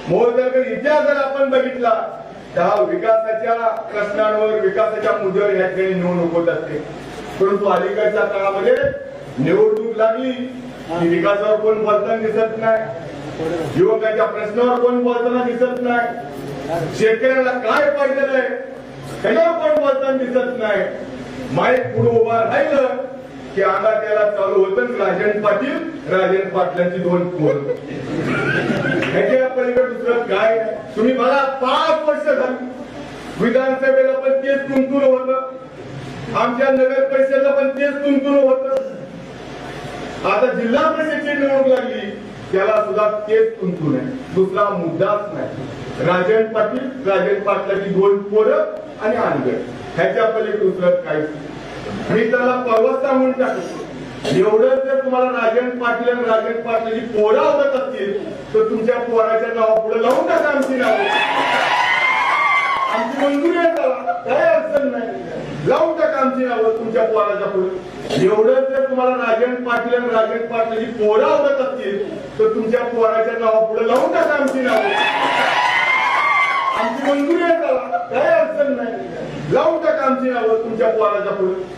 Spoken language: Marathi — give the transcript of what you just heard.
मोहोळकर इतिहास जर आपण बघितला त्या विकासाच्या प्रश्नांवर विकासाच्या मुद्द्यावर या ठिकाणी निवडणूक होत असते, परंतु अलीकडच्या काळामध्ये निवडणूक लागली की विकासावर कोण बोलताना दिसत नाही, युवकांच्या प्रश्नावर कोण बोलताना दिसत नाही, शेतकऱ्याला काय पाहिजे आहे त्याच्यावर कोण बोलताना दिसत नाही. माईक पुढे उभा राहिलं की आला त्याला चालू होतं राजन पाटलांची 2 पोरं. ह्याच्या पलीकडे दुसरं काय? तुम्ही मला 5 वर्ष झाली विधानसभेला पण तेच तुमतून होतं, आमच्या नगर परिषदेला पण तेच तुमतून होतं, आता जिल्हा परिषदेची निवडणूक लागली त्याला सुद्धा तेच तुमतून आहे, दुसरा मुद्दाच नाही. राजन पाटलाची 2 पोरं आणि अनगड, ह्याच्या पलीकडे दुसरं काय? मी त्याला पर्वता म्हणून टाकतो. एवढं जर तुम्हाला राजन पाटलाची पोरं आवडत असतील तर तुमच्या पोराच्या नावापुढे लावून टाका आमची नावं, आमची मंजुरी आहे त्याला, काय अडचण नाही, लावून टाका आमची नावं तुमच्या पोराच्या पुढे. एवढं जर तुम्हाला राजन पाटलाची पोरं आवडत असतील तर तुमच्या पोराच्या नावापुढे लावून टाका आमची नावं, आमची मंजुरी आहे त्याला, काय अडचण नाही, लावून टाका आमची नावं तुमच्या पोराच्या पुढे.